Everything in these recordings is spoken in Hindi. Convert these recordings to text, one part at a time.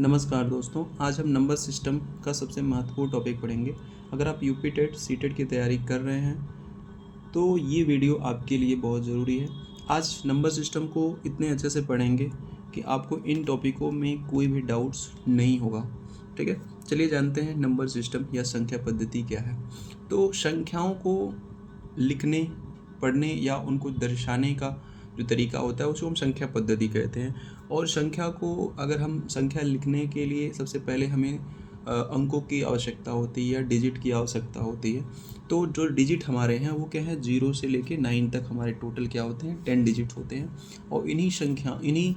नमस्कार दोस्तों, आज हम नंबर सिस्टम का सबसे महत्वपूर्ण टॉपिक पढ़ेंगे। अगर आप यूपी टेट सीटेट की तैयारी कर रहे हैं तो ये वीडियो आपके लिए बहुत ज़रूरी है। आज नंबर सिस्टम को इतने अच्छे से पढ़ेंगे कि आपको इन टॉपिकों में कोई भी डाउट्स नहीं होगा। ठीक है, चलिए जानते हैं नंबर सिस्टम या संख्या पद्धति क्या है। तो संख्याओं को लिखने, पढ़ने या उनको दर्शाने का जो तरीका होता है उसको हम संख्या पद्धति कहते हैं। और संख्या को अगर हम संख्या लिखने के लिए सबसे पहले हमें अंकों की आवश्यकता होती है या डिजिट की आवश्यकता होती है। तो जो डिजिट हमारे हैं वो क्या है, 0 से लेके 9 तक हमारे टोटल क्या होते हैं, 10 डिजिट होते हैं। और इन्हीं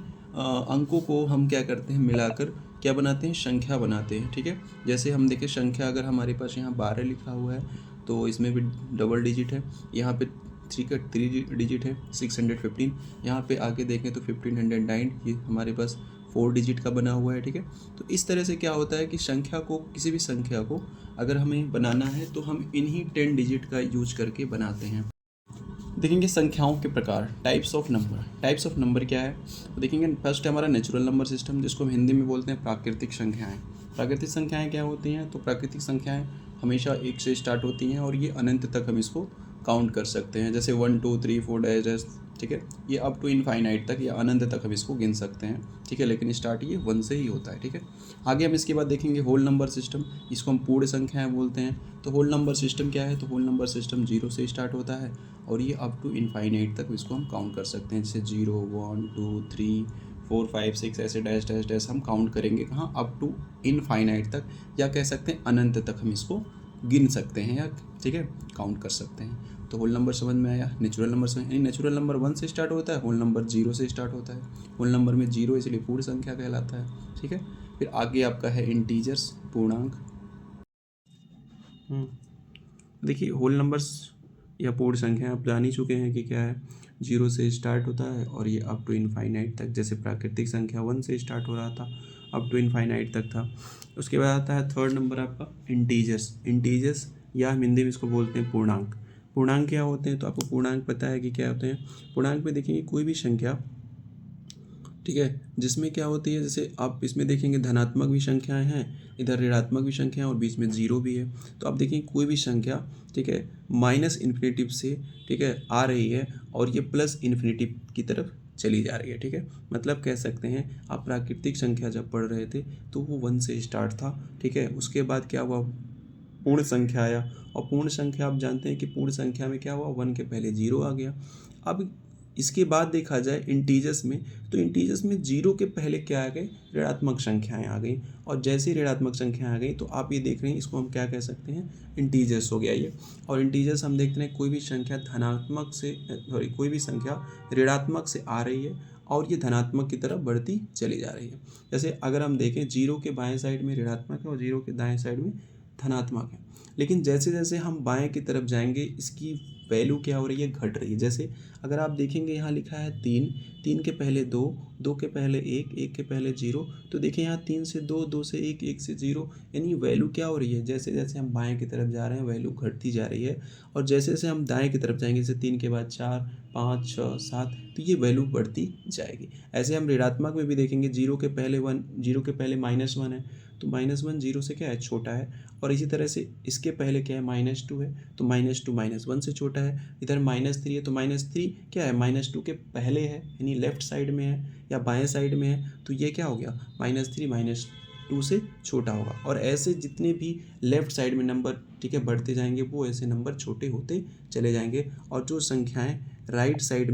अंकों को हम क्या करते हैं, मिलाकर क्या बनाते हैं, संख्या बनाते हैं। ठीक है, जैसे हम देखें संख्या अगर हमारे पास यहाँ 12 लिखा हुआ है तो इसमें भी डबल डिजिट है। यहाँ पे 3 डिजिट है, 615। यहाँ पे आगे देखें तो 1509, ये हमारे पास 4 डिजिट का बना हुआ है। ठीक है, तो इस तरह से क्या होता है कि संख्या को, किसी भी संख्या को अगर हमें बनाना है तो हम इन्हीं 10 डिजिट का यूज करके बनाते हैं। देखेंगे संख्याओं के प्रकार, types of number. Types of number क्या है तो देखेंगे, फर्स्ट है हमारा नेचुरल नंबर सिस्टम, जिसको हम हिंदी में बोलते हैं प्राकृतिक संख्याएं। प्राकृतिक संख्याएं क्या होती हैं, तो प्राकृतिक संख्याएं हमेशा 1 से स्टार्ट होती हैं और ये अनंत तक हम इसको काउंट कर सकते हैं। जैसे 1 2 3 4 डैश डैश, ठीक है, ये अप टू इनफाइनाइट तक या अनंत तक हम इसको गिन सकते हैं। ठीक है, लेकिन स्टार्ट ये 1 से ही होता है। ठीक है, आगे हम इसके बाद देखेंगे होल नंबर सिस्टम, इसको हम पूर्ण संख्याएं बोलते हैं। तो होल नंबर सिस्टम क्या है, तो होल नंबर सिस्टम 0 से स्टार्ट होता है और ये अप टू इनफाइनाइट तक इसको हम काउंट कर सकते हैं। जैसे 0 1 2 3 4 5 6 ऐसे डैश डैश डैश हम काउंट करेंगे कहाँ, अप टू इनफाइनाइट तक, या कह सकते हैं अनंत तक हम इसको गिन सकते हैं या ठीक है काउंट कर सकते हैं। तो होल नंबर समझ में आया। नेचुरल नंबर समझ, यानी नेचुरल नंबर 1 से स्टार्ट होता है, होल नंबर 0 से स्टार्ट होता है। होल नंबर में 0 इसलिए पूर्ण संख्या कहलाता है। ठीक है, फिर आगे आपका है इंटीजर्स, पूर्णांक। देखिए होल नंबर्स या पूर्ण संख्या आप जान ही चुके हैं कि क्या है, 0 से स्टार्ट होता है और ये अप टू इनफाइनाइट तक, जैसे प्राकृतिक संख्या 1 से स्टार्ट हो रहा था, अप टू इनफाइनाइट तक था। उसके बाद आता है थर्ड नंबर आपका इंटीजर्स। इंटीजर्स या हम हिंदी में इसको बोलते हैं पूर्णांक। पूर्णांक क्या होते हैं, तो आपको पूर्णांक पता है कि क्या होते हैं। पूर्णांक में देखेंगे कोई भी संख्या, ठीक है, जिसमें क्या होती है, जैसे आप इसमें देखेंगे धनात्मक भी संख्याएं हैं, इधर ऋणात्मक भी संख्याएं और बीच में 0 भी है। तो आप देखेंगे कोई भी संख्या, ठीक है, माइनस इन्फिनेटिव से, ठीक है, आ रही है और ये प्लस इन्फिनेटिव की तरफ चली जा रही है। ठीक है, मतलब कह सकते हैं आप प्राकृतिक संख्या जब पढ़ रहे थे तो वो 1 से स्टार्ट था। ठीक है, उसके बाद क्या हुआ, पूर्ण संख्या आया। और पूर्ण संख्या आप जानते हैं कि पूर्ण संख्या में क्या हुआ, 1 के पहले 0 आ गया। अब इसके बाद देखा जाए इंटीजर्स में, तो इंटीजर्स में 0 के पहले क्या आ गए, ऋणात्मक संख्याएं आ गई। और जैसे ही ऋणात्मक संख्याएं आ गई तो आप ये देख रहे हैं, इसको हम क्या कह सकते हैं, इंटीजर्स हो गया ये। और इंटीजर्स हम देखते हैं कोई भी संख्या धनात्मक से, सॉरी, कोई भी संख्या ऋणात्मक से आ रही है और ये धनात्मक की तरफ बढ़ती चली जा रही है। जैसे अगर हम देखें 0 के बाएं साइड में ऋणात्मक है और 0 के दाएं साइड में धनात्मक है, लेकिन जैसे जैसे हम बाएं की तरफ जाएंगे इसकी वैल्यू क्या हो रही है, घट रही है। जैसे अगर आप देखेंगे यहाँ लिखा है 3, 3 के पहले 2, 2 के पहले 1, 1 के पहले 0, तो देखिए यहाँ 3 से 2, 2 से 1, 1 से 0, यानी वैल्यू क्या हो रही है, जैसे जैसे हम बाएं की तरफ जा रहे हैं वैल्यू घटती जा रही है। और जैसे जैसे हम दाएं की तरफ जाएंगे, जैसे 3 के बाद 4 5 6 7, तो ये वैल्यू बढ़ती जाएगी। ऐसे हम ऋणात्मक में भी देखेंगे, 0 के पहले 1, 0 के पहले -1 है, तो -1 0 से क्या है, छोटा है। और इसी तरह से इसके पहले क्या है, -2 है, तो -2 -1 से छोटा है। इधर -3 है, तो -3 क्या है, -2 के पहले है, यानी लेफ्ट साइड में है या बाएं साइड में है, तो ये क्या हो गया, -3 -2 से छोटा होगा। और ऐसे जितने भी लेफ्ट साइड में नंबर, ठीक है, बढ़ते जाएंगे वो ऐसे नंबर छोटे होते चले जाएंगे। और जो संख्याएं राइट साइड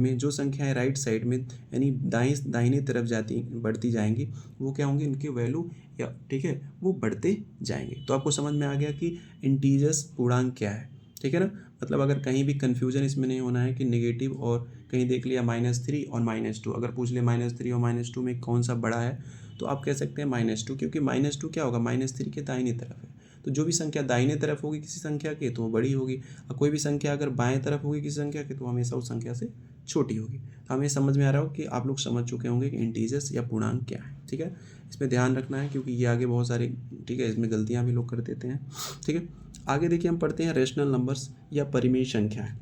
में, यानी दाहिने तरफ जाती बढ़ती जाएंगी, वो क्या होंगे, इनके वैल्यू या, ठीक है, वो बढ़ते जाएंगे। तो आपको समझ में आ गया कि इंटीजर्स पूर्णांक क्या है। ठीक है ना, मतलब अगर कहीं भी कन्फ्यूजन इसमें नहीं होना है कि नेगेटिव, और कहीं देख लिया -3 और -2, अगर पूछ लिया -3 और -2 में कौन सा बड़ा है, तो आप कह सकते हैं -2, क्योंकि -2 क्या होगा, -3 के दाहिनी तरफ है। तो जो भी संख्या दाहिने तरफ होगी किसी संख्या के तो वो बड़ी होगी, और कोई भी संख्या अगर बाएं तरफ होगी किसी संख्या के तो हमेशा उस संख्या से छोटी होगी। तो हमें समझ में आ रहा हो कि आप लोग समझ चुके होंगे कि इंटीजर्स या पूर्णांक क्या है। ठीक है, इसमें ध्यान रखना है क्योंकि ये आगे बहुत सारे, ठीक है, इसमें गलतियाँ भी लोग कर देते हैं। ठीक है, आगे देखिए हम पढ़ते हैं रेशनल नंबर्स या परिमेय संख्या है।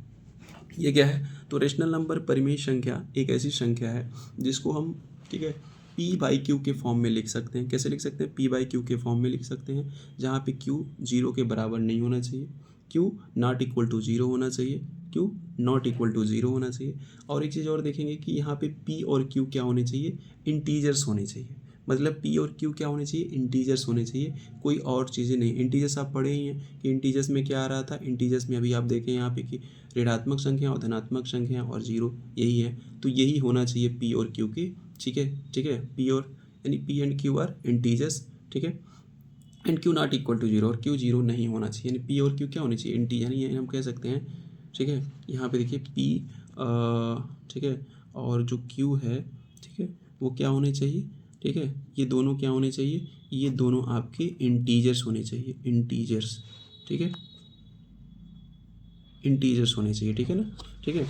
ये क्या है, तो रेशनल नंबर परिमेय संख्या एक ऐसी संख्या है जिसको हम, ठीक है, पी बाई क्यू के फॉर्म में लिख सकते हैं। कैसे लिख सकते हैं? पी बाई क्यू के फॉर्म में लिख सकते हैं, जहाँ पे क्यू 0 के बराबर नहीं होना चाहिए, क्यू नॉट इक्वल टू 0 होना चाहिए, क्यू नॉट इक्वल टू 0 होना चाहिए। और एक चीज़ और देखेंगे कि यहाँ पे पी और क्यू क्या होने चाहिए? इंटीजर्स होने चाहिए। मतलब पी और क्यू क्या होने चाहिए? इंटीजर्स होने चाहिए, कोई और चीज़ें नहीं। इंटीजर्स आप पढ़े ही हैं कि इंटीजर्स में क्या आ रहा था। इंटीजर्स में अभी आप देखें यहाँ पे कि ऋणात्मक संख्या और धनात्मक संख्या और 0 यही है। तो यही होना चाहिए पी और क्यू की। ठीक है, ठीक है, पी और यानी p and q are integers. ठीक है, and q not equal to 0 और क्यू 0 नहीं होना चाहिए। यानी पी और क्यू क्या होनी चाहिए? इंटी, यानी हम कह सकते हैं। ठीक है, यहाँ पे देखिए पी, ठीक है, और जो क्यू है, ठीक है, वो क्या होने चाहिए? ठीक है, ये दोनों क्या होने चाहिए? ये दोनों आपके इंटीजर्स होने चाहिए, इंटीजर्स। ठीक है, इंटीजर्स होने चाहिए। ठीक है ना? ठीक है,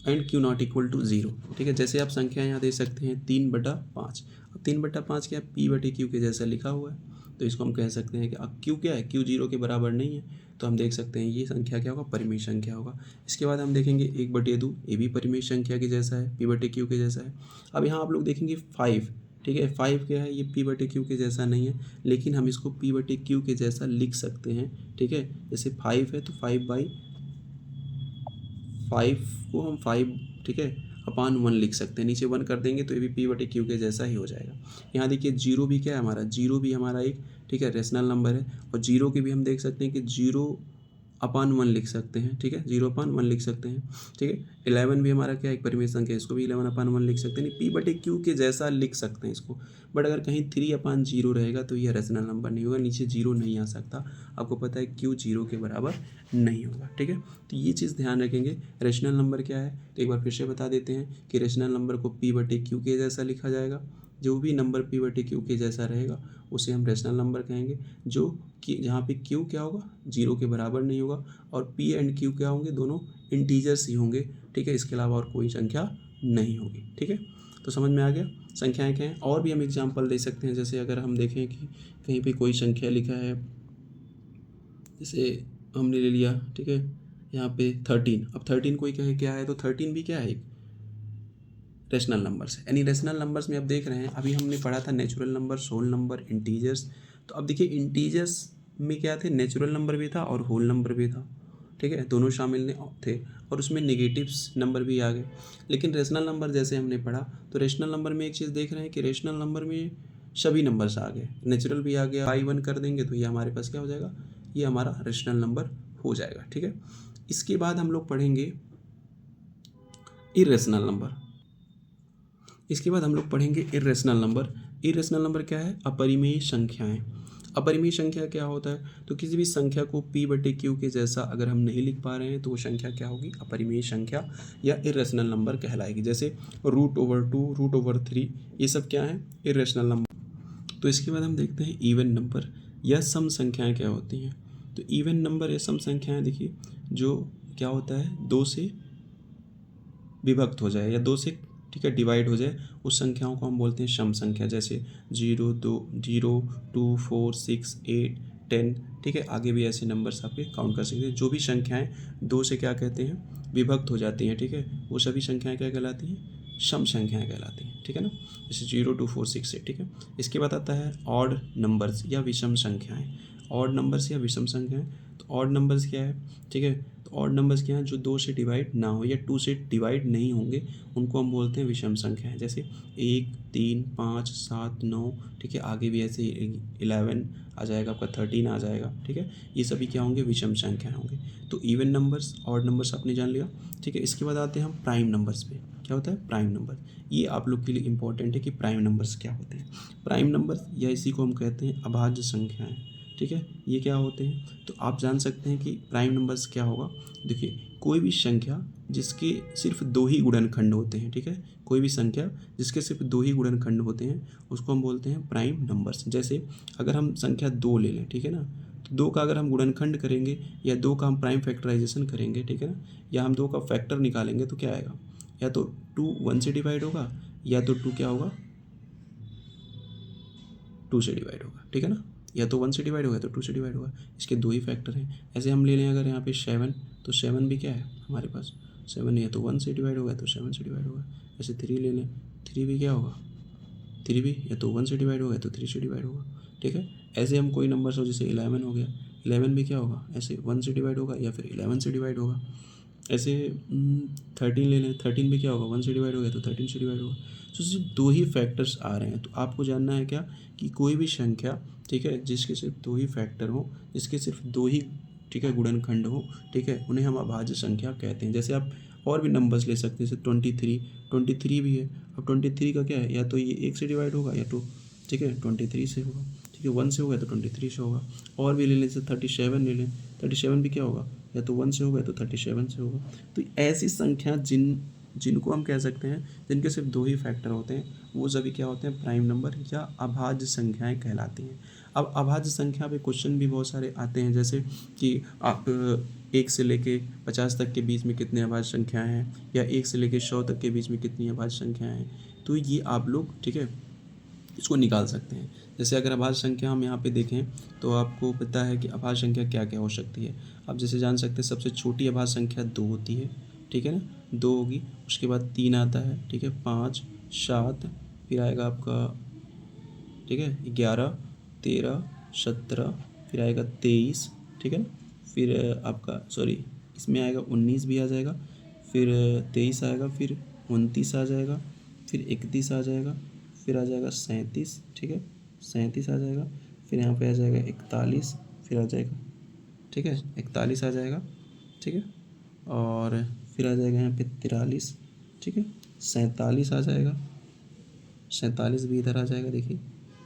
and q not equal to 0। ठीक है, जैसे आप संख्या यहाँ दे सकते हैं 3/5। अब 3/5 क्या है? पी बटे क्यू के जैसा लिखा हुआ है, तो इसको हम कह सकते हैं कि अब क्यू क्या है? क्यू 0 के बराबर नहीं है, तो हम देख सकते हैं ये संख्या क्या होगा? परिमेय संख्या होगा। इसके बाद हम देखेंगे 1/2, ये भी परिमेय संख्या के जैसा है, पी बटे क्यू के जैसा है। अब यहाँ आप लोग देखेंगे 5। ठीक है, 5 क्या है? ये पी बटे क्यू के जैसा नहीं है, लेकिन हम इसको पी बटे क्यू के जैसा लिख सकते हैं। ठीक है, जैसे 5 है तो 5/5 को हम 5, ठीक है, अपान 1 लिख सकते हैं। नीचे 1 कर देंगे तो ये भी पी बटे क्यू के जैसा ही हो जाएगा। यहाँ देखिए 0 भी क्या है हमारा? 0 भी हमारा एक, ठीक है, रेशनल नंबर है, और 0 के भी हम देख सकते हैं कि 0/1 लिख सकते हैं। ठीक है, 0/1 लिख सकते हैं। ठीक है, 11 भी हमारा क्या है? एक परिमेय संख्या है, इसको भी 11/1 लिख सकते हैं। नहीं, पी बटे क्यू के जैसा लिख सकते हैं इसको। बट अगर कहीं 3/0 रहेगा तो यह रेशनल नंबर नहीं होगा, नीचे 0 नहीं आ सकता। आपको पता है क्यू 0 के बराबर नहीं होगा। ठीक है, तो ये चीज़ ध्यान रखेंगे। रेशनल नंबर क्या है? तो एक बार फिर से बता देते हैं कि रेशनल नंबर को पी बटे क्यू के जैसा लिखा जाएगा। जो भी नंबर पी बटे क्यू के जैसा रहेगा उसे हम रेशनल नंबर कहेंगे, जो कि जहाँ पे क्यू क्या होगा? 0 के बराबर नहीं होगा, और पी एंड क्यू क्या होंगे? दोनों इंटीजर्स ही होंगे। ठीक है, इसके अलावा और कोई संख्या नहीं होगी। ठीक है, तो समझ में आ गया संख्याएं क्या हैं। और भी हम एग्जांपल दे सकते हैं, जैसे अगर हम देखें कि कहीं पे कोई संख्या लिखा है, जैसे हमने ले लिया, ठीक है, यहाँ पे 13। अब 13 कोई कहे क्या है, तो 13 भी क्या है? एक रेशनल नंबर्स है। यानी रेशनल नंबर्स में अब देख रहे हैं, अभी हमने पढ़ा था natural number, whole number, integers. तो अब देखिए इंटीजर्स में क्या थे? नेचुरल नंबर भी था और होल नंबर भी था। ठीक है, दोनों शामिल थे, और उसमें नेगेटिव्स नंबर भी आ गए। लेकिन रेशनल नंबर जैसे हमने पढ़ा, तो रेशनल नंबर में एक चीज़ देख रहे हैं कि रेशनल नंबर में सभी नंबर्स आ गए, नेचुरल भी आ गया। बाई 1 कर देंगे तो ये हमारे पास क्या हो जाएगा? ये हमारा रेशनल नंबर हो जाएगा। ठीक है, इसके बाद हम लोग पढ़ेंगे इरेशनल नंबर। इसके बाद हम लोग पढ़ेंगे इरेशनल नंबर। इरेशनल नंबर क्या है? अपरिमेय संख्याएं। अपरिमेय संख्या क्या होता है? तो किसी भी संख्या को पी बटे क्यू के जैसा अगर हम नहीं लिख पा रहे हैं तो वो संख्या क्या होगी? अपरिमेय संख्या या इरेशनल नंबर कहलाएगी। जैसे √2, √3, ये सब क्या है? Irrational number. तो इसके बाद हम देखते हैं इवन नंबर या सम संख्याएं क्या होती हैं। तो इवन नंबर या सम संख्याएं देखिए, जो क्या होता है? 2 से विभक्त हो जाए या 2 से, ठीक है, डिवाइड हो जाए, उस संख्याओं को हम बोलते हैं सम संख्या। जैसे 0, 2, 0, 2, 4, 6, 8, 10। ठीक है, आगे भी ऐसे नंबर्स आप काउंट कर सकते हैं। जो भी संख्याएं 2 से क्या कहते हैं? विभक्त हो जाती हैं। ठीक है, वो सभी संख्याएं क्या कहलाती हैं? सम संख्याएं कहलाती हैं। ठीक है ना, जैसे 0, 2, 4, 6, 8। ठीक है, इसके बाद आता है ऑड नंबर्स या विषम संख्याएं। ऑड नंबर्स या विषम संख्याएं, तो ऑड नंबर्स क्या है? ठीक है, तो ऑड नंबर्स क्या हैं? जो 2 से डिवाइड ना हो या 2 से डिवाइड नहीं होंगे, उनको हम बोलते हैं विषम संख्याएं। जैसे 1, 3, 5, 7, 9। ठीक है, आगे भी ऐसे 11 आ जाएगा, आपका 13 आ जाएगा। ठीक है, ये सभी क्या होंगे? विषम संख्याएं होंगे। तो इवन नंबर्स, ऑड नंबर्स आपने जान लिया। ठीक है, इसके बाद आते हैं हम प्राइम नंबर्स पे। क्या होता है? Prime number. ये आप लोग के लिए इंपॉर्टेंट है कि प्राइम नंबर्स क्या होते हैं। प्राइम नंबर्स या इसी को हम कहते हैं अभाज्य संख्याएं। ठीक है, ये क्या होते हैं? तो आप जान सकते हैं कि प्राइम नंबर्स क्या होगा। देखिए, कोई भी संख्या जिसके सिर्फ 2 ही गुणनखंड होते हैं। ठीक है, कोई भी संख्या जिसके सिर्फ 2 ही गुणनखंड होते हैं उसको हम बोलते हैं प्राइम नंबर्स। जैसे अगर हम संख्या 2 ले लें, ठीक है ना, तो 2 का अगर हम गुणनखंड करेंगे या 2 का हम प्राइम फैक्टराइजेशन करेंगे, ठीक है ना, या हम 2 का फैक्टर निकालेंगे तो क्या आएगा? या तो 2 1 से डिवाइड होगा, या तो 2 क्या होगा? 2 से डिवाइड होगा। ठीक है ना, या तो 1 से डिवाइड होगा तो 2 से डिवाइड होगा। इसके 2 ही फैक्टर हैं। ऐसे हम ले लें अगर यहाँ पे 7, तो 7 भी क्या है हमारे पास? 7 या तो 1 से डिवाइड होगा तो 7 से डिवाइड होगा। ऐसे 3 ले लें, 3 भी क्या होगा? 23 भी या तो 1 से डिवाइड होगा या तो 3 से डिवाइड होगा, ठीक है। ऐसे हम कोई नंबर हो, जैसे 11 हो गया, 11 भी क्या होगा, ऐसे 1 से डिवाइड होगा या फिर 11 से डिवाइड होगा। ऐसे 13 ले लें, 13 भी क्या होगा, 1 से डिवाइड होगा तो 13 से डिवाइड होगा। तो सिर्फ दो ही फैक्टर्स आ रहे हैं, तो आपको जानना है क्या कि कोई भी संख्या, ठीक है, जिसके सिर्फ दो ही फैक्टर हो, जिसके सिर्फ दो ही, ठीक है, गुणनखंड हो, ठीक है, उन्हें हम अभाज्य संख्या कहते हैं। जैसे आप और भी नंबर्स ले सकते हैं, जैसे 23 भी है। अब 23 का क्या है, या तो ये 1 से डिवाइड होगा या तो, ठीक है, 23 से होगा, ठीक है, 1 से होगा तो 23 से होगा। और भी ले लें, जैसे 37 ले लें, 37 भी क्या होगा, या तो 1 से होगा या तो 37 से होगा। तो ऐसी संख्या जिनको हम कह सकते हैं, जिनके सिर्फ दो ही फैक्टर होते हैं, वो सभी क्या होते हैं, प्राइम नंबर या अभाज्य संख्याएं कहलाती हैं। अब अभाज्य संख्या पे क्वेश्चन भी बहुत सारे आते हैं, जैसे कि आप 1 से लेके 50 तक के बीच में कितने अभाज्य संख्याएं हैं, या 1 से लेके 100 तक के बीच में कितनी अभाज्य संख्याएं हैं। तो ये आप लोग, ठीक है, इसको निकाल सकते हैं। जैसे अगर अभाज्य संख्या हम यहाँ पे देखें तो आपको पता है कि अभाज्य संख्या क्या क्या हो सकती है। आप जैसे जान सकते हैं, सबसे छोटी अभाज्य संख्या 2 होती है, ठीक है ना, 2 होगी। उसके बाद 3 आता है, ठीक है, 5, 7, फिर आएगा आपका, ठीक है, 11, 13, 17, फिर आएगा 23, ठीक है ना, फिर आपका सॉरी इसमें आएगा 19 भी आ जाएगा, फिर 23 आएगा, फिर 29 आ जाएगा, फिर 31 आ जाएगा, फिर आ जाएगा 37, ठीक है, 37 आ जाएगा, फिर यहाँ पे आ जाएगा 41, फिर आ जाएगा, ठीक है, 41 आ जाएगा, ठीक है, और फिर आ जाएगा यहाँ पे 43, ठीक है, 47 आ जाएगा, 47 भी इधर आ जाएगा, देखिए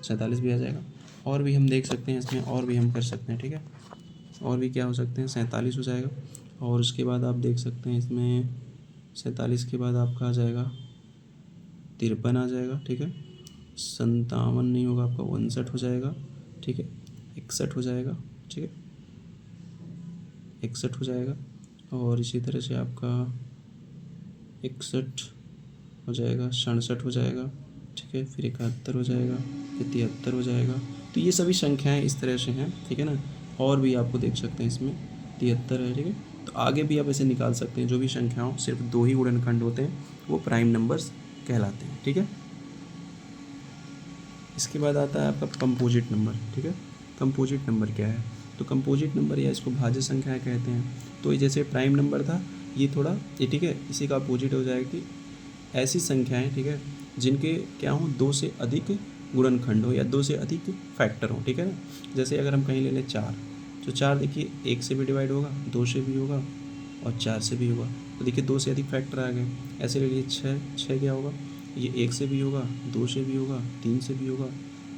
47 भी आ जाएगा। और भी हम देख सकते हैं इसमें, और भी हम कर सकते हैं, ठीक है, और भी क्या हो सकते हैं, 47 हो जाएगा। और उसके बाद आप देख सकते हैं इसमें 47 के बाद आपका आ जाएगा 53 आ जाएगा, ठीक है, 57 नहीं होगा आपका, 59 हो जाएगा, ठीक है, 61 हो जाएगा, ठीक है, 61 हो जाएगा। और इसी तरह से आपका 61 हो जाएगा, 67 हो जाएगा, ठीक है, फिर 71 हो जाएगा, फिर 73 हो जाएगा। तो ये सभी संख्याएं इस तरह से हैं, ठीक है ना। और भी आपको देख सकते हैं इसमें 73 है, ठीक है। तो आगे भी आप ऐसे निकाल सकते हैं, जो भी संख्याओं सिर्फ दो ही गुणनखंड होते हैं वो प्राइम नंबर्स कहलाते हैं, ठीक है। इसके बाद आता है आपका कंपोजिट नंबर, ठीक है। कंपोजिट नंबर क्या है, तो कंपोजिट नंबर या इसको भाज्य संख्या कहते हैं। तो ये जैसे प्राइम नंबर था, ये थोड़ा ये, ठीक है, इसी का अपोजिट हो जाएगा कि ऐसी संख्याएं, ठीक है, जिनके क्या हो, दो से अधिक गुणनखंड हो या दो से अधिक फैक्टर हो, ठीक है ना। जैसे अगर हम कहीं ले लें 4, तो 4 देखिए 1 से भी डिवाइड होगा, 2 से भी होगा और 4 से भी होगा। तो देखिए 2 से अधिक फैक्टर आ गए। ऐसे ले लीजिए 6 क्या होगा, ये 1 से भी होगा, 2 से भी होगा, 3 से भी होगा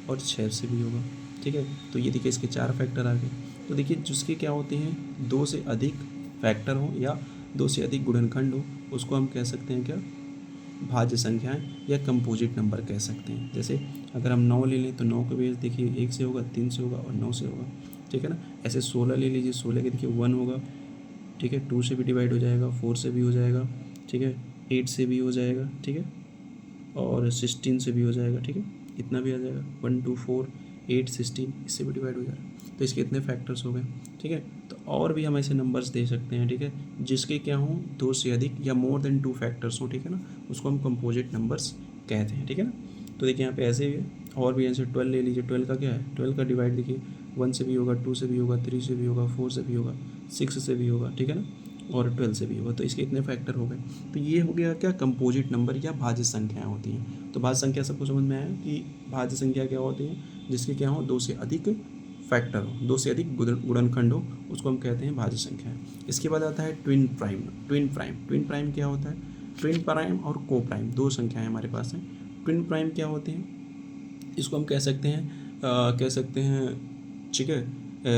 और 6 से भी होगा, ठीक है। तो ये देखिए इसके 4 फैक्टर आ गए। तो देखिए जिसके क्या होते हैं, 2 से अधिक फैक्टर हो या 2 से अधिक गुणनखंड हो, उसको हम कह सकते हैं क्या, भाज्य संख्याएं या कंपोजिट नंबर कह सकते हैं। जैसे अगर हम 9 ले लें तो 9 का बेस देखिए 1 से होगा, 3 से होगा और 9 से होगा, ठीक है ना। ऐसे 16 ले लीजिए, 16 के देखिए 1 होगा, ठीक है, 2 से भी डिवाइड हो जाएगा, 4 से भी हो जाएगा, ठीक है, 8 से भी हो जाएगा, ठीक है, और 16 से भी हो जाएगा, ठीक है, इतना भी आ जाएगा, 1 2 4 8 16, इससे भी डिवाइड हो जाएगा। तो इसके इतने फैक्टर्स हो गए, ठीक है। तो और भी हम ऐसे नंबर्स दे सकते हैं, ठीक है, जिसके क्या हों 2 से अधिक या मोर देन 2 फैक्टर्स हों, ठीक है ना, उसको हम कंपोजिट नंबर्स कहते हैं, ठीक है ना। तो देखिए यहाँ पे ऐसे भी है, और भी ऐसे 12 ले लीजिए, 12 का क्या है, 12 का डिवाइड देखिए 1 से भी होगा, 2 से भी होगा, 3 से भी होगा, 4 से भी होगा, 6 से भी होगा, ठीक है ना, और 12 से भी होगा। तो इसके इतने फैक्टर हो गए। तो ये हो गया क्या, कंपोजिट नंबर या भाज्य संख्याएं होती हैं। तो भाज्य संख्या सबको समझ में आया कि भाज्य संख्या क्या होती है, जिसके क्या हो 2 से अधिक फैक्टर हो, 2 से अधिक गुणनखंड हो, उसको हम कहते हैं भाज्य संख्या। इसके बाद आता है ट्विन प्राइम। ट्विन प्राइम क्या होता है, ट्विन प्राइम और को प्राइम दो संख्याएं हमारे पास हैं। ट्विन प्राइम क्या होते हैं, इसको हम कह सकते हैं, ठीक है,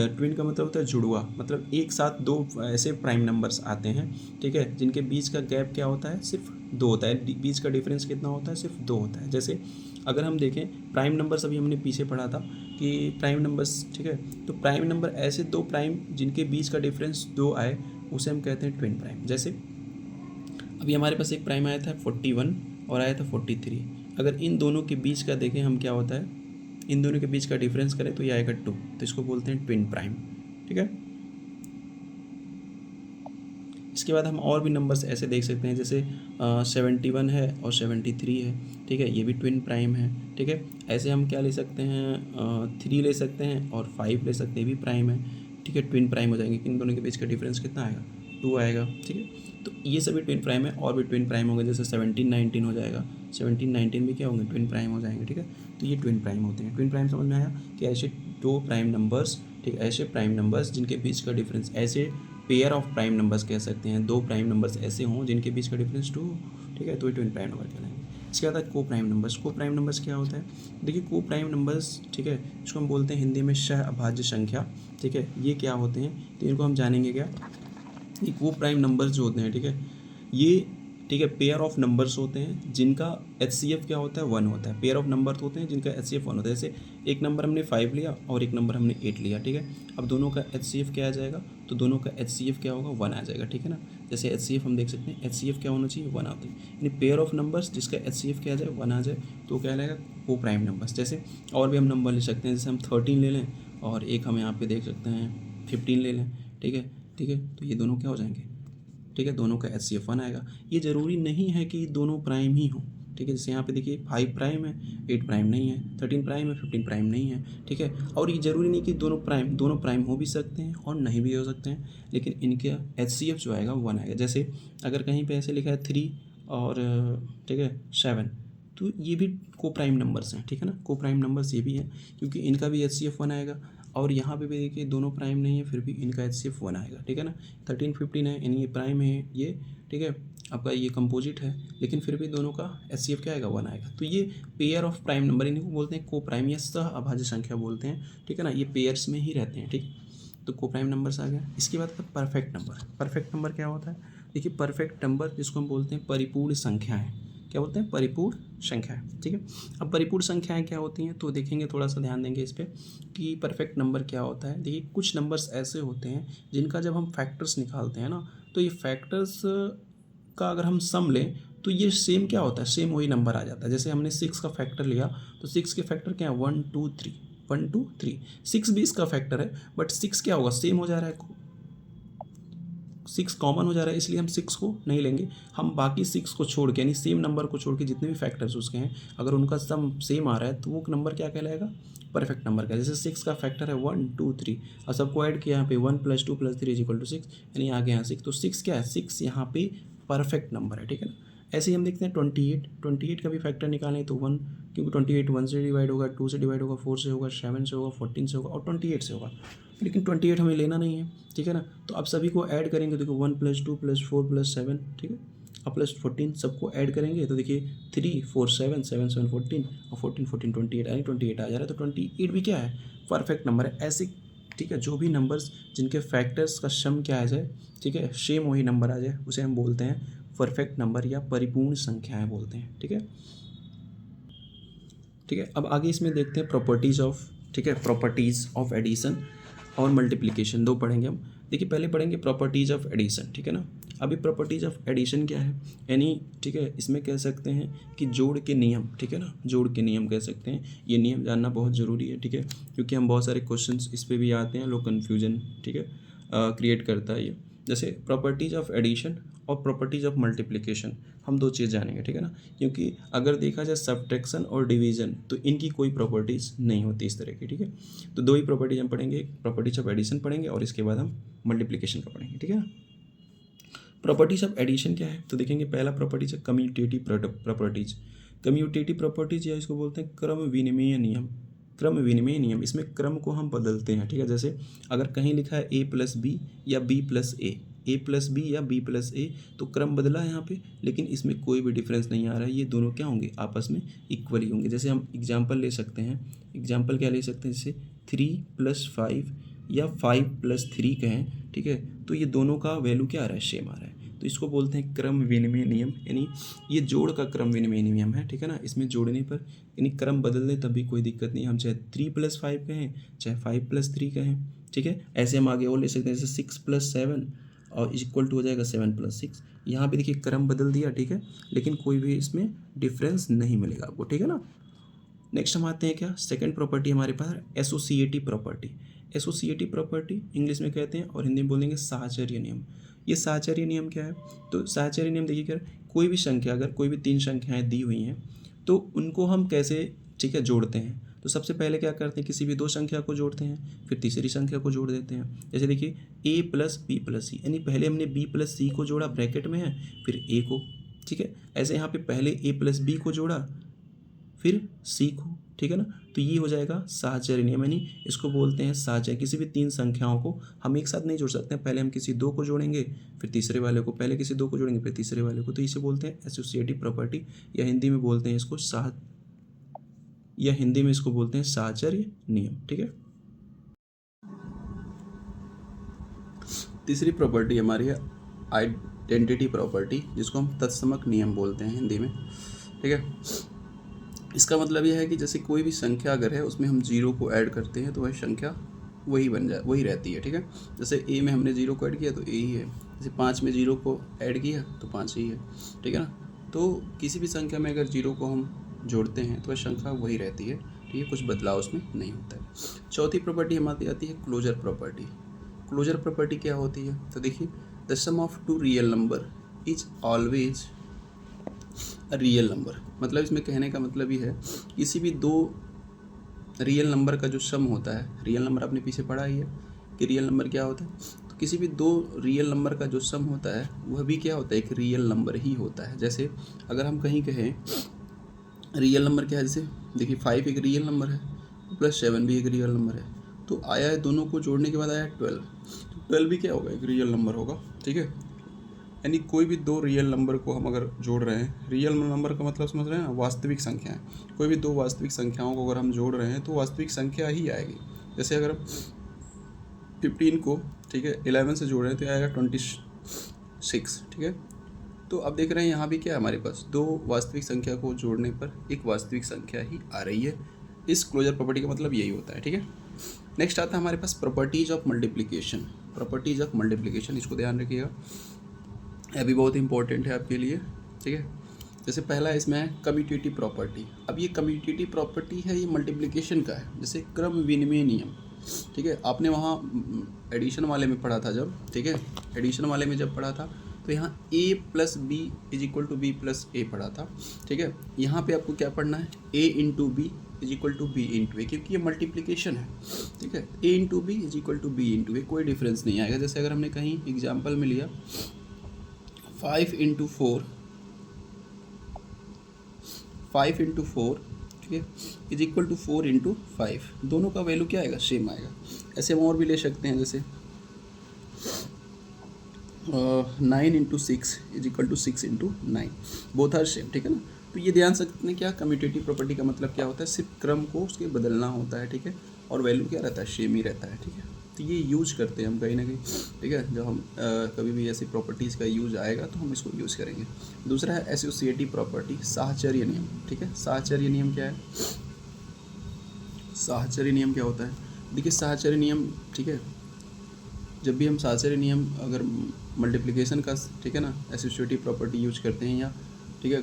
ट्विन का मतलब होता है जुड़वा, मतलब एक साथ दो ऐसे प्राइम नंबर्स आते हैं, ठीक है, जिनके बीच का गैप क्या होता है, सिर्फ 2 होता है, बीच का डिफरेंस कितना होता है, सिर्फ 2 होता है। जैसे अगर हम देखें प्राइम नंबर्स, अभी हमने पीछे पढ़ा था कि प्राइम नंबर्स, ठीक है, तो प्राइम नंबर ऐसे दो प्राइम जिनके बीच का डिफरेंस 2 आए, उसे हम कहते हैं ट्विन प्राइम। जैसे अभी हमारे पास एक प्राइम आया था 41 और आया था 43, अगर इन दोनों के बीच का देखें हम क्या होता है, इन दोनों के बीच का डिफरेंस करें तो ये आएगा 2, तो इसको बोलते हैं ट्विन प्राइम, ठीक है। इसके बाद हम और भी नंबर्स ऐसे देख सकते हैं, जैसे 71 है और 73 है, ठीक है, ये भी ट्विन प्राइम है, ठीक है। ऐसे हम क्या ले सकते हैं, 3 ले सकते हैं और 5 ले सकते हैं, ये भी प्राइम है, ठीक है, ट्विन प्राइम हो जाएंगे। इन दोनों के बीच का डिफरेंस कितना आएगा, 2 आएगा, ठीक है। तो ये सभी ट्विन प्राइम है, और भी ट्विन प्राइम होंगे, जैसे 17 19 हो जाएगा, 17 19 भी क्या होंगे, ट्विन प्राइम हो जाएंगे, ठीक है। तो ये ट्विन प्राइम होते हैं। ट्विन प्राइम समझ में आया कि ऐसे 2 प्राइम नंबर्स, ठीक है, ऐसे प्राइम नंबर्स जिनके बीच का डिफरेंस, ऐसे पेयर ऑफ प्राइम नंबर्स कह सकते हैं, 2 प्राइम नंबर्स ऐसे हों जिनके बीच का डिफरेंस 2, ठीक है, तो ये ट्विन प्राइम नंबर कहलाएंगे। इसके बाद को प्राइम नंबर्स। को प्राइम नंबर्स क्या होता है, देखिए को प्राइम नंबर्स, ठीक है, इसको हम बोलते हैं हिंदी में सहअभाज्य संख्या, ठीक है। ये क्या होते हैं, तो इनको हम जानेंगे क्या, ये को प्राइम नंबर्स जो होते हैं, ठीक है, ये, ठीक है, पेयर ऑफ नंबर्स होते हैं जिनका HCF क्या होता है, 1 होता है। पेयर ऑफ नंबर होते हैं जिनका HCF 1 होता है। जैसे एक नंबर हमने 5 लिया और एक नंबर हमने 8 लिया, ठीक है। अब दोनों का HCF क्या आ जाएगा, तो दोनों का HCF क्या होगा, 1 आ जाएगा, ठीक है ना। जैसे HCF हम देख सकते हैं, HCF क्या होना चाहिए, 1 आता है। यानी पेयर ऑफ नंबर्स जिसका HCF क्या आ जाए, 1 आ जाए, तो क्या लगेगा, को प्राइम नंबर्स। जैसे और भी हम नंबर ले सकते हैं, जैसे हम 13 ले लें और एक हम यहाँ पे देख सकते हैं 15 ले लें, ठीक है, ठीक है, तो ये दोनों क्या हो जाएंगे, ठीक है, दोनों का HCF 1 आएगा। ये ज़रूरी नहीं है कि दोनों प्राइम ही हों, ठीक है। जैसे यहाँ पे देखिए 5 प्राइम है, 8 प्राइम नहीं है, 13 प्राइम है, 15 प्राइम नहीं है, ठीक है। और ये ज़रूरी नहीं कि दोनों प्राइम हो भी सकते हैं और नहीं भी हो सकते हैं, लेकिन इनका HCF जो आएगा 1 आएगा। जैसे अगर कहीं पे ऐसे लिखा है 3 और, ठीक है, 7, तो ये भी को प्राइम नंबर्स हैं, ठीक है ना, को प्राइम नंबर्स ये भी हैं, क्योंकि इनका भी HCF 1 आएगा। और यहाँ पे भी देखिए दोनों प्राइम नहीं है, फिर भी इनका HCF 1 आएगा, ठीक है ना। 13 15 है, यानी ये प्राइम है ये, ठीक है, आपका ये कंपोजिट है, लेकिन फिर भी दोनों का HCF क्या आएगा, 1 आएगा। तो ये पेयर ऑफ प्राइम नंबर, इनको बोलते हैं को प्राइम या सहअभाज्य संख्या बोलते हैं, ठीक है ना। ये पेयर्स में ही रहते हैं, ठीक। तो को प्राइम नंबर्स आ गया। इसके बाद परफेक्ट नंबर। परफेक्ट नंबर क्या होता है, देखिए परफेक्ट नंबर जिसको हम बोलते हैं परिपूर्ण संख्याएँ, क्या बोलते हैं, परिपूर्ण संख्याएँ, ठीक है। अब परिपूर्ण संख्याएँ क्या होती हैं, तो देखेंगे, थोड़ा सा ध्यान देंगे इस पर कि परफेक्ट नंबर क्या होता है। देखिए कुछ नंबर्स ऐसे होते हैं जिनका जब हम फैक्टर्स निकालते हैं ना, तो ये फैक्टर्स का अगर हम सम लें तो ये सेम क्या होता है, सेम वही नंबर आ जाता है। जैसे हमने 6 का फैक्टर लिया, तो 6 के फैक्टर क्या है, 1 2 3, 1 2 3। 6 भी इसका फैक्टर है, बट 6 क्या होगा, सेम हो जा रहा है, 6 कॉमन हो जा रहा है, इसलिए हम 6 को नहीं लेंगे। हम बाकी 6 को छोड़ के, यानी सेम नंबर को छोड़ के जितने भी फैक्टर्स उसके हैं, अगर उनका सम सेम आ रहा है तो वो नंबर क्या कहलाएगा, परफेक्ट नंबर का। जैसे 6 का फैक्टर है 1 2 3, और सबको ऐड किया यहाँ पे 1 + 2 + 3 = 6, यानी आगे यहाँ 6, तो 6 क्या है, 6 यहाँ पे परफेक्ट नंबर है, ठीक है ना। ऐसे ही हम देखते हैं 28 का भी फैक्टर निकालें तो 1, क्योंकि 28 1 से डिवाइड होगा, 2 से डिवाइड होगा, 4 से होगा, 7 से होगा, 14 से होगा और 28 से होगा, लेकिन 28 हमें लेना नहीं है, ठीक है ना। तो अब सभी को ऐड करेंगे, देखो 1 + 2 + 4 + 7, ठीक है, अब +14 सबको ऐड करेंगे तो देखिए 3 4 7 7 7 14 और 14 14 28, यानी 28 आ जा रहा है। तो 28 भी क्या है, परफेक्ट नंबर है। ऐसे, ठीक है, जो भी नंबर्स जिनके फैक्टर्स का सम क्या आ जाए, ठीक है, सेम वही नंबर आ जाए, उसे हम बोलते हैं परफेक्ट नंबर या परिपूर्ण संख्याएं बोलते हैं, ठीक है, ठीक है। अब आगे इसमें देखते हैं प्रॉपर्टीज़ ऑफ, ठीक है, प्रॉपर्टीज़ ऑफ एडिशन और मल्टीप्लिकेशन, 2 पढ़ेंगे हम। देखिए पहले पढ़ेंगे प्रॉपर्टीज़ ऑफ एडिशन, ठीक है ना। अभी प्रॉपर्टीज़ ऑफ एडिशन क्या है, यानी, ठीक है, इसमें कह सकते हैं कि जोड़ के नियम, ठीक है ना, जोड़ के नियम कह सकते हैं। ये नियम जानना बहुत ज़रूरी है, ठीक है, क्योंकि हम बहुत सारे क्वेश्चंस इस पर भी आते हैं, लोग कन्फ्यूजन, ठीक है, क्रिएट करता है ये। जैसे प्रॉपर्टीज़ ऑफ एडिशन और प्रॉपर्टीज़ ऑफ मल्टीप्लिकेशन, हम 2 चीज़ जानेंगे, ठीक है ना। क्योंकि अगर देखा जाए सब्ट्रैक्शन और डिवीज़न, तो इनकी कोई प्रॉपर्टीज़ नहीं होती इस तरह की, ठीक है। तो 2 ही प्रॉपर्टीज हम पढ़ेंगे, एक प्रॉपर्टीज ऑफ एडिशन पढ़ेंगे और इसके बाद हम मल्टीप्लिकेशन का पढ़ेंगे, ठीक है ना। प्रॉपर्टीज ऑफ एडिशन क्या है, तो देखेंगे पहला प्रॉपर्टीज है कम्यूटेटिव प्रॉपर्टीज। कम्यूटेटिव प्रॉपर्टीज या इसको बोलते हैं क्रम विनिमय नियम। क्रम विनिमय नियम, इसमें क्रम को हम बदलते हैं, ठीक है। जैसे अगर कहीं लिखा है A + B या B + A, A + B या B + A, तो क्रम बदला है यहाँ पे, लेकिन इसमें कोई भी डिफरेंस नहीं आ रहा है, ये दोनों क्या होंगे, आपस में इक्वल ही होंगे। जैसे हम एग्जांपल ले सकते हैं, एग्जांपल क्या ले सकते हैं, जैसे 3 + 5 या 5 + 3 कहें, ठीक है, तो ये दोनों का वैल्यू क्या आ रहा है, सेम आ रहा है, तो इसको बोलते हैं क्रम विनिमय नियम, यानी ये जोड़ का क्रम विनिमय नियम है, ठीक है ना। इसमें जोड़ने पर यानी क्रम बदल दें तब भी कोई दिक्कत नहीं, हम चाहे 3 + 5 कहें, चाहे 5 + 3 कहें, ठीक है। ऐसे हम आगे और ले सकते हैं, जैसे 6 + 7 और इक्वल टू हो जाएगा 7 + 6। यहाँ पे देखिए क्रम बदल दिया, ठीक है, लेकिन कोई भी इसमें डिफरेंस नहीं मिलेगा आपको, ठीक है ना। नेक्स्ट हम आते हैं क्या, सेकंड प्रॉपर्टी हमारे पास associative property. Associative property English में कहते हैं और हिंदी में बोलेंगे साहचर्य नियम। ये साहचर्य नियम क्या है? तो साहचर्य नियम देखिए क्या है, कोई भी संख्या, अगर कोई भी 3 संख्याएँ दी हुई हैं तो उनको हम कैसे, ठीक है, जोड़ते हैं। तो सबसे पहले क्या करते हैं, किसी भी 2 संख्या को जोड़ते हैं, फिर तीसरी संख्या को जोड़ देते हैं। जैसे देखिए a प्लस बी प्लस सी, यानी पहले हमने b प्लस सी को जोड़ा ब्रैकेट में है, फिर a को, ठीक है। ऐसे यहाँ पे पहले a प्लस बी को जोड़ा, फिर c को, ठीक है ना। तो ये हो जाएगा साहचर्य नियम, यानी इसको बोलते हैं साहचर्य। किसी भी 3 संख्याओं को हम एक साथ नहीं जोड़ सकते हैं, पहले हम किसी 2 को जोड़ेंगे, फिर तीसरे वाले को, पहले किसी 2 को जोड़ेंगे, फिर तीसरे वाले को। तो इसे बोलते हैं एसोसिएटिव प्रॉपर्टी, या हिंदी में बोलते हैं इसको साहचर्य नियम, ठीक है। तीसरी प्रॉपर्टी हमारी है आइडेंटिटी प्रॉपर्टी, जिसको हम तत्समक नियम बोलते हैं हिंदी में, ठीक है। इसका मतलब यह है कि जैसे कोई भी संख्या अगर है उसमें हम 0 को ऐड करते हैं तो वह संख्या वही रहती है, ठीक है। जैसे a में हमने 0 को ऐड किया तो a ही है, जैसे 5 में 0 को ऐड किया तो 5 ही है, ठीक है ना। तो किसी भी संख्या में अगर 0 को हम जोड़ते हैं तो वह संख्या वही रहती है, ठीक है, कुछ बदलाव उसमें नहीं होता है। चौथी प्रॉपर्टी हमारी आती है क्लोजर प्रॉपर्टी। क्लोजर प्रॉपर्टी क्या होती है? तो देखिए, the sum of 2 real number is always a real number. मतलब इसमें कहने का मतलब ये है, किसी भी 2 रियल नंबर का जो सम होता है, रियल नंबर आपने पीछे पढ़ा ही है कि रियल नंबर क्या होता है, तो किसी भी 2 रियल नंबर का जो सम होता है वह भी क्या होता है, एक रियल नंबर ही होता है। जैसे अगर हम कहीं कहें रियल नंबर क्या है, जैसे देखिए 5 एक रियल नंबर है, प्लस 7 भी एक रियल नंबर है, तो आया है, दोनों को जोड़ने के बाद आया 12, तो 12 भी क्या होगा, एक रियल नंबर होगा, ठीक है। यानी कोई भी 2 रियल नंबर को हम अगर जोड़ रहे हैं, रियल नंबर का मतलब समझ रहे हैं ना, वास्तविक संख्याएं। कोई भी 2 वास्तविक संख्याओं को अगर हम जोड़ रहे हैं तो वास्तविक संख्या ही आएगी। जैसे अगर 15 को, ठीक है, 11 से जोड़ रहे हैं तो आएगा 26, ठीक है। तो अब देख रहे हैं यहाँ भी क्या है, हमारे पास 2 वास्तविक संख्या को जोड़ने पर एक वास्तविक संख्या ही आ रही है। इस क्लोजर प्रॉपर्टी का मतलब यही होता है, ठीक है। नेक्स्ट आता है हमारे पास properties of multiplication. Properties of multiplication, इसको ध्यान रखिएगा, यह भी बहुत इंपॉर्टेंट है आपके लिए, ठीक है। जैसे पहला इसमें है कम्यूटेटिव प्रॉपर्टी। अब ये कम्यूटेटिव प्रॉपर्टी है, ये मल्टीप्लिकेशन का है। जैसे क्रम विनिमय नियम, ठीक है, आपने वहाँ एडिशन वाले में पढ़ा था जब, ठीक है, एडिशन वाले में जब पढ़ा था तो यहाँ a plus B is equal to B plus A पढ़ा था, ठीक है। यहाँ पे आपको क्या पढ़ना है, a into B is equal to B into A, क्योंकि ये मल्टीप्लिकेशन है, ठीक है। a into B is equal to B into A, कोई डिफरेंस नहीं आएगा। जैसे अगर हमने कहीं एग्जाम्पल में लिया 5 इंटू 4, 5 इंटू 4, ठीक है, इज इक्वल टू 4 इंटू 5, दोनों का वैल्यू क्या आएगा, सेम आएगा। ऐसे हम और भी ले सकते हैं, जैसे 9 into 6 is equal to 6 into 9, both are same, ठीक है ना। तो ये ध्यान सकते हैं क्या, कम्यूटेटिव प्रॉपर्टी का मतलब क्या होता है, सिर्फ क्रम को उसके बदलना होता है, ठीक है, और वैल्यू क्या रहता है, सेम ही रहता है, ठीक है। तो ये यूज करते हैं हम कहीं ना कहीं, ठीक है। जब हम कभी भी ऐसी प्रॉपर्टीज़ का यूज आएगा तो हम इसको यूज़ करेंगे। दूसरा है एसोसिएटिव प्रॉपर्टी, साहचर्य नियम, ठीक है। साहचर्य नियम क्या है, साहचर्य नियम क्या होता है, देखिए साहचर्य नियम, ठीक है, जब भी हम साहचर्य नियम अगर मल्टीप्लिकेशन का, ठीक है ना, एसोसिएटिव प्रॉपर्टी यूज करते हैं, या ठीक है,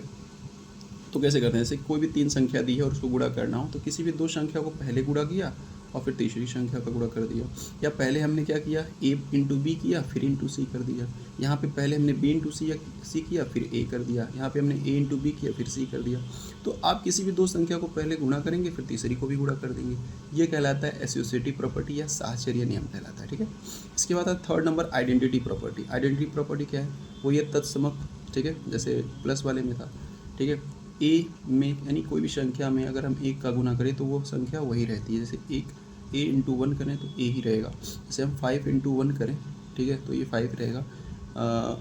तो कैसे करते हैं, जैसे कोई भी 3 संख्या दी है और उसको गुणा करना हो, तो किसी भी 2 संख्या को पहले गुणा किया और फिर तीसरी संख्या का गुणा कर दिया, या पहले हमने क्या किया, a इंटू बी किया फिर इंटू सी कर दिया। यहाँ पे पहले हमने b इंटू सी किया फिर a कर दिया, यहाँ पे हमने a इंटू बी किया फिर c कर दिया। तो आप किसी भी 2 संख्या को पहले गुणा करेंगे फिर तीसरी को भी गुणा कर देंगे, ये कहलाता है एसोसिएटिव प्रॉपर्टी या साहचर्य नियम कहलाता है, ठीक है। इसके बाद आता है 3rd number identity property. Identity property क्या है, वो ये तत्समक, ठीक है, जैसे प्लस वाले में था, ठीक है। a में यानी कोई भी संख्या में अगर हम 1 का गुना करें तो वो संख्या वही रहती है। जैसे एक a इंटू 1 करें तो a ही रहेगा, जैसे हम 5 इंटू 1 करें, ठीक है, तो ये 5 रहेगा।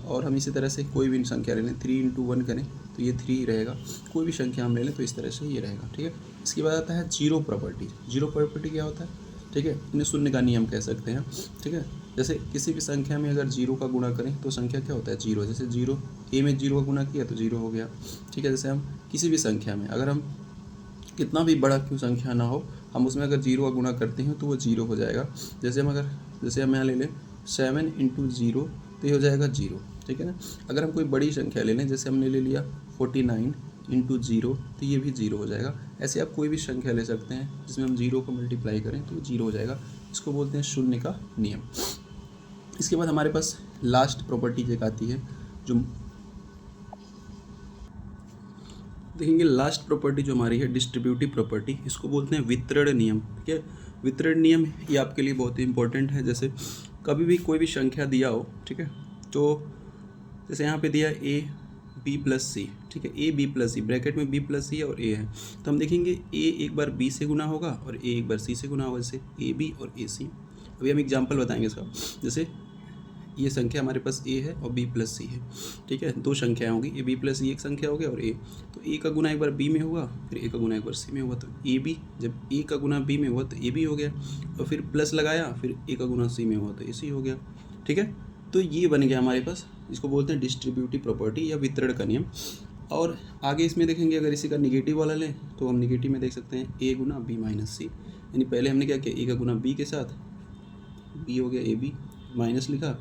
और हम इसी तरह से कोई भी संख्या ले लें, 3 इंटू 1 करें तो ये 3 ही रहेगा। कोई भी संख्या हम ले लें तो इस तरह से ये रहेगा, ठीक है। इसके बाद आता है जीरो प्रॉपर्टी। जीरो प्रॉपर्टी क्या होता है, ठीक है, इन्हें शून्य का नियम कह सकते हैं, ठीक है। जैसे किसी भी संख्या में अगर 0 का गुणा करें तो संख्या क्या होता है, 0। जैसे 0 a में 0 का गुणा किया तो 0 हो गया, ठीक है। जैसे हम किसी भी संख्या में अगर हम कितना भी बड़ा क्यों संख्या ना हो, हम उसमें अगर 0 का गुणा करते हैं तो वो 0 हो जाएगा। जैसे हम यहाँ ले लें 7 इंटू 0 तो ये हो जाएगा 0, ठीक है ना। अगर हम कोई बड़ी संख्या ले लें, जैसे हमने ले लिया 49 इंटू 0 तो ये भी 0 हो जाएगा। ऐसे आप कोई भी संख्या ले सकते हैं जिसमें हम 0 को मल्टीप्लाई करें तो 0 हो जाएगा, इसको बोलते हैं शून्य का नियम। इसके बाद हमारे पास लास्ट प्रॉपर्टी एक आती है जो देखेंगे, लास्ट प्रॉपर्टी जो हमारी है डिस्ट्रीब्यूटिव प्रॉपर्टी, इसको बोलते हैं वितरण नियम। ठीक है, वितरण नियम ये आपके लिए बहुत ही इंपॉर्टेंट है। जैसे कभी भी कोई भी संख्या दिया हो, ठीक है, तो जैसे यहाँ पे दिया ए बी प्लस सी, ठीक है, A B plus C, bracket में बी प्लस सी और ए है, तो हम देखेंगे ए एक बार बी से गुना होगा और ए एक बार सी से गुना होगा, जैसे ए बी और ए सी। अभी हम एग्जाम्पल बताएंगे इसका। जैसे ये संख्या हमारे पास ए है और बी प्लस सी है, ठीक है, दो संख्याएं होगी, ए बी प्लस सी एक संख्या हो गया और ए, तो ए का गुना एक बार बी में हुआ, फिर ए का गुना एक बार सी में हुआ, तो ए बी, जब ए का गुना बी में हुआ तो ए बी हो गया, और फिर प्लस लगाया, फिर ए का गुना सी में हुआ तो ए सी हो गया। ठीक है, तो ये बन गया हमारे पास, इसको बोलते हैं डिस्ट्रीब्यूटिव प्रॉपर्टी या वितरण का नियम। और आगे इसमें देखेंगे, अगर इसी का निगेटिव वाला लें तो हम निगेटिव में देख सकते हैं ए गुना बी माइनस सी, यानी पहले हमने क्या किया, ए का गुना बी के साथ बी हो गया ए बी, माइनस लिखा,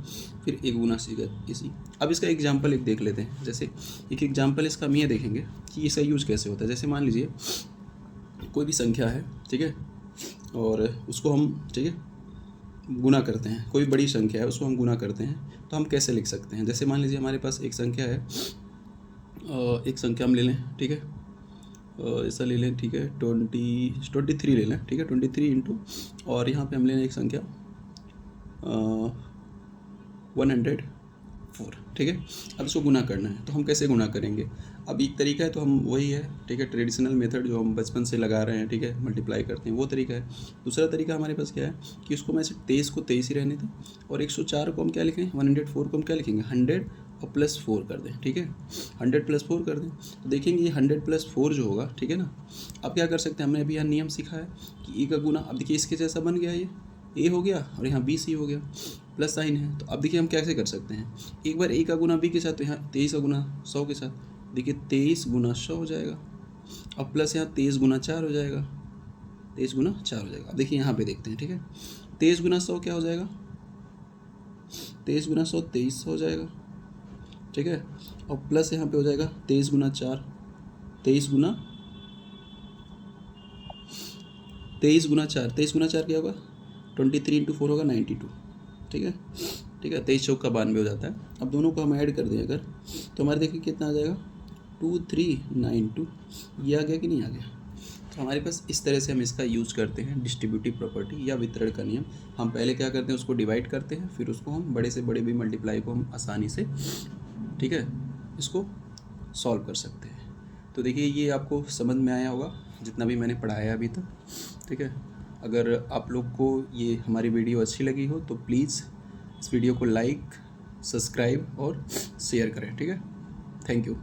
फिर एक गुना सी का ए सी। अब इसका एग्जाम्पल एक देख लेते हैं। जैसे एक एग्जाम्पल इसका हम ये देखेंगे कि इसका यूज़ कैसे होता है। जैसे मान लीजिए कोई भी संख्या है, ठीक है, और उसको हम, ठीक है, गुना करते हैं, कोई बड़ी संख्या है उसको हम गुना करते हैं, तो हम कैसे लिख सकते हैं। जैसे मान लीजिए हमारे पास एक संख्या है, एक संख्या हम ले लें, ठीक है, ऐसा ले लें, ठीक है, 23 ले लें, ठीक है, 23 इंटू, और यहाँ पे हम ले लें एक संख्या 104, ठीक है। अब इसको गुना करना है, तो हम कैसे गुना करेंगे। अब एक तरीका है, तो हम वही है, ठीक है, ट्रेडिशनल मेथड जो हम बचपन से लगा रहे हैं, ठीक है, मल्टीप्लाई करते हैं, वो तरीका है। दूसरा तरीका हमारे पास क्या है कि उसको मैं 23 को 23 ही रहने दें, और 104 को हम क्या लिखें, 104 को हम क्या लिखेंगे, 100 और प्लस 4 कर दें, ठीक है, 100 प्लस 4 कर दें, तो देखेंगे ये 100 प्लस 4 जो होगा, ठीक है ना। अब क्या कर सकते हैं, हमने अभी यहाँ नियम सीखा है कि ए का गुना, अब देखिए इसके जैसा बन गया, ये ए हो गया और यहाँ बी सी हो गया, प्लस साइन है, तो अब देखिए हम कैसे कर सकते हैं, एक बार ए का गुना बी के साथ, तो यहाँ 23 का गुना 100 के साथ, देखिए 23 गुना 100 हो जाएगा, अब प्लस यहाँ 23 गुना 4 हो जाएगा, 23 गुना 4 हो जाएगा। अब देखिए यहाँ पे देखते हैं, ठीक है, 23 गुना 100 क्या हो जाएगा, 23 गुना 100 23 हो जाएगा, ठीक है, और प्लस यहाँ पे हो जाएगा 23 गुना 4, 23 गुना 4 क्या होगा, 23 इंटू 4 होगा 92, ठीक है, ठीक है, 23 चौक का 92 हो जाता है। अब दोनों को हम ऐड कर दें अगर, तो हमारे देखिए कितना आ जाएगा, 2392, ये आ गया कि नहीं आ गया। तो हमारे पास इस तरह से हम इसका यूज़ करते हैं, डिस्ट्रीब्यूटिव प्रॉपर्टी या वितरण का नियम। हम पहले क्या करते हैं, उसको डिवाइड करते हैं, फिर उसको हम बड़े से बड़े भी मल्टीप्लाई को हम आसानी से, ठीक है, इसको सॉल्व कर सकते हैं। तो देखिए ये आपको समझ में आया होगा जितना भी मैंने पढ़ाया अभी तक, ठीक है। अगर आप लोग को ये हमारी वीडियो अच्छी लगी हो तो प्लीज़ इस वीडियो को लाइक, सब्सक्राइब और शेयर करें, ठीक है। Thank you.